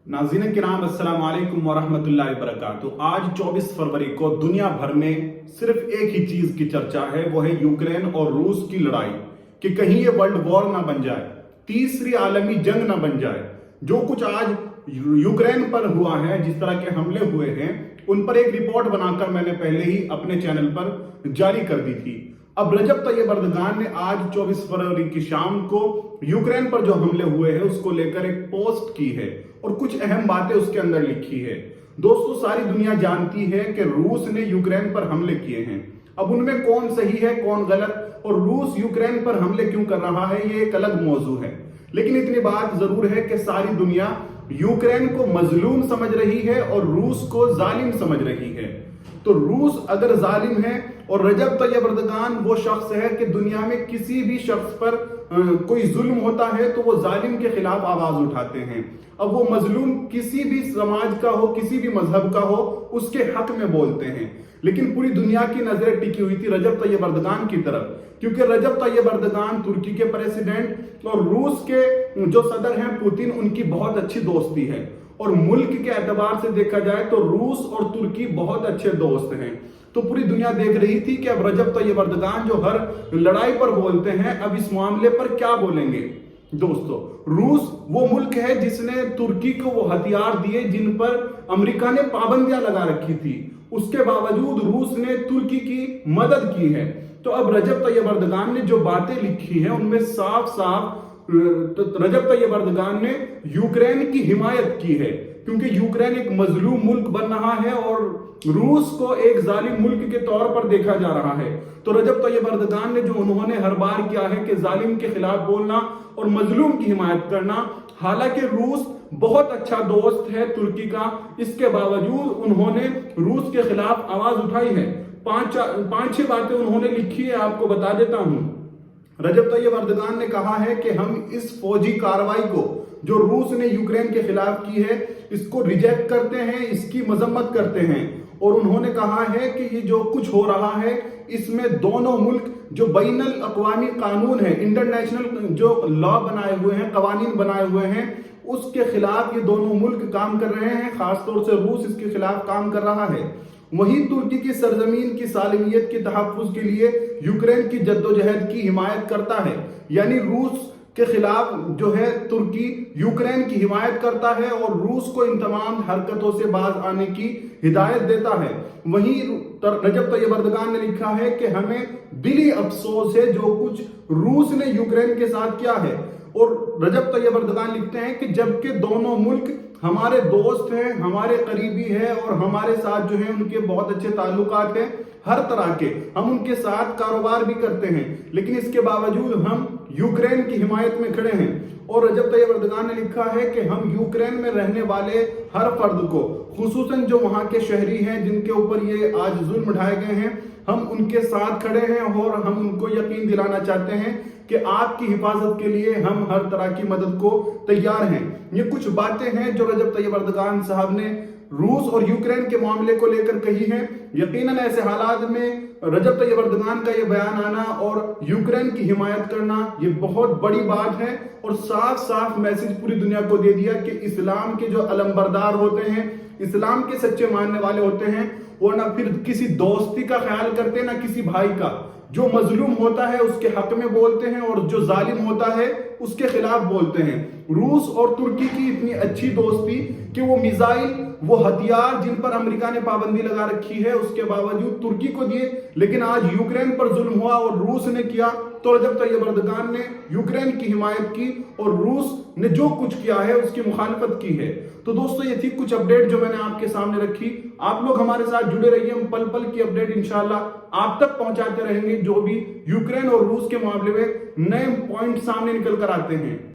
नाज़रीन किराम अस्सलाम वालेकुम वरहमतुल्लाहि वबरकातुहू। आज 24 फरवरी को दुनिया भर में सिर्फ एक ही चीज की चर्चा है, वो है यूक्रेन और रूस की लड़ाई, कि कहीं ये वर्ल्ड वॉर ना बन जाए, तीसरी आलमी जंग ना बन जाए। जो कुछ आज यूक्रेन पर हुआ है, जिस तरह के हमले हुए हैं, उन पर एक रिपोर्ट बनाकर मैंने पहले ही अपने चैनल पर जारी कर दी थी। अब रजब तैयब अर्दगान ने आज 24 फरवरी की शाम को यूक्रेन पर जो हमले हुए हैं उसको लेकर एक पोस्ट की है और कुछ अहम बातें उसके अंदर लिखी है। दोस्तों, सारी दुनिया जानती है कि रूस ने यूक्रेन पर हमले किए हैं। अब उनमें कौन सही है कौन गलत, और रूस यूक्रेन पर हमले क्यों कर रहा है, ये एक अलग मौजू है। लेकिन इतनी बात जरूर है कि सारी दुनिया यूक्रेन को मजलूम समझ रही है और रूस को जालिम समझ रही है। तो रूस अगर जालिम है और रजब तैयब अर्दगान वो शख्स है कि दुनिया में किसी भी शख्स पर कोई जुल्म होता है तो वो जालिम के खिलाफ आवाज उठाते हैं। अब वो मजलूम किसी भी समाज का हो, किसी भी मजहब का हो, उसके हक में बोलते हैं। लेकिन पूरी दुनिया की नजरें टिकी हुई थी रजब तैयब अर्दगान की तरफ, क्योंकि रजब तैयब अर्दगान तुर्की के प्रेसिडेंट और रूस के जो सदर हैं पुतिन, उनकी बहुत अच्छी दोस्ती है। और मुल्क के एतबार से देखा जाए तो रूस और तुर्की बहुत अच्छे दोस्त हैं। तो पूरी दुनिया देख रही थी कि अब रजब तैयब अर्दगान जो हर लड़ाई पर बोलते हैं, अब इस मामले पर क्या बोलेंगे। दोस्तों, रूस वो मुल्क है जिसने तुर्की को वो हथियार दिए जिन पर अमेरिका ने पाबंदियां लगा रखी थी। उसके बावजूद रूस ने तुर्की की मदद की है। तो अब रजब तैयब अर्दगान ने जो बातें लिखी हैं उनमें साफ साफ रजब तैयब अर्दगान ने यूक्रेन की हिमायत की है, क्योंकि यूक्रेन एक मजलूम मुल्क बन रहा है और रूस को एक जालिम मुल्क के तौर पर देखा जा रहा है। तो रजब तैयब अर्दगान ने जो उन्होंने हर बार किया है कि जालिम के खिलाफ बोलना और मजलूम की हिमायत करना, हालांकि रूस बहुत अच्छा दोस्त है तुर्की का, इसके बावजूद उन्होंने रूस के खिलाफ आवाज उठाई है। पांच छह बातें उन्होंने लिखी है, आपको बता देता हूं। रजब तैयब अर्दगान ने कहा है कि हम इस फौजी कार्रवाई को जो रूस ने यूक्रेन के खिलाफ की है, इसको रिजेक्ट करते हैं, इसकी मजम्मत करते हैं। और उन्होंने कहा है कि ये जो कुछ हो रहा है इसमें दोनों मुल्क जो बैनुल अक़वामी कानून है, इंटरनेशनल जो लॉ बनाए हुए हैं, कवानीन बनाए हुए हैं, उसके खिलाफ ये दोनों मुल्क काम कर रहे हैं। खासतौर से रूस इसके खिलाफ काम कर रहा है। वहीं तुर्की की सरजमीन की सालिमियत के तहफ़्फ़ुज़ के लिए यूक्रेन की जद्दोजहद की हिमायत करता है। यानी रूस के खिलाफ जो है तुर्की यूक्रेन की हिमायत करता है और रूस को इन तमाम हरकतों से बाज आने की हिदायत देता है। वहीं रजब तैयब अर्दगान ने लिखा है कि हमें दिली अफसोस है जो कुछ रूस ने यूक्रेन के साथ किया है। और रजब तैयब अर्दगान लिखते हैं कि जबकि दोनों मुल्क हमारे दोस्त हैं, हमारे करीबी हैं और हमारे साथ जो है उनके बहुत अच्छे ताल्लुकात हैं, हर तरह के हम उनके साथ कारोबार भी करते हैं, लेकिन इसके बावजूद हम यूक्रेन की हिमायत में खड़े हैं। और रजब तैयब अर्दगान ने लिखा है कि हम यूक्रेन में रहने वाले हर फर्द को, खुसूसन जो वहां के शहरी हैं जिनके ऊपर ये आज जुल्म ढाए गए हैं, हम उनके साथ खड़े हैं और हम उनको यकीन दिलाना चाहते हैं कि आपकी हिफाजत के लिए हम हर तरह की मदद को तैयार हैं। ये कुछ बातें हैं जो रजब तैयब अर्दगान साहब ने रूस और यूक्रेन के मामले को लेकर कही है। यकीनन ऐसे हालात में रजब तैयब अर्दगान का ये बयान आना और यूक्रेन की हिमायत करना ये बहुत बड़ी बात है और साफ साफ मैसेज पूरी दुनिया को दे दिया कि इस्लाम के जो अलमबरदार होते हैं, इस्लाम के सच्चे मानने वाले होते हैं, वो ना फिर किसी दोस्ती का ख्याल करते ना किसी भाई का। जो मजलूम होता है उसके हक में बोलते हैं और जो जालिम होता है उसके खिलाफ बोलते हैं। रूस और तुर्की की इतनी अच्छी दोस्ती कि वो मिसाइल, वो हथियार जिन पर अमेरिका ने पाबंदी लगा रखी है, उसके बावजूद तुर्की को दिए, लेकिन आज यूक्रेन पर जुल्म हुआ और रूस ने किया तो रजब तैयब अर्दगान ने यूक्रेन की हिमायत की और रूस ने जो कुछ किया है उसकी मुखालफत की है। तो दोस्तों, ये थी कुछ अपडेट जो मैंने आपके सामने रखी। आप लोग हमारे साथ जुड़े रहिए, हम पल पल की अपडेट इंशाल्लाह आप तक पहुंचाते रहेंगे, जो भी यूक्रेन और रूस के मामले में नए पॉइंट सामने निकल कर आते हैं।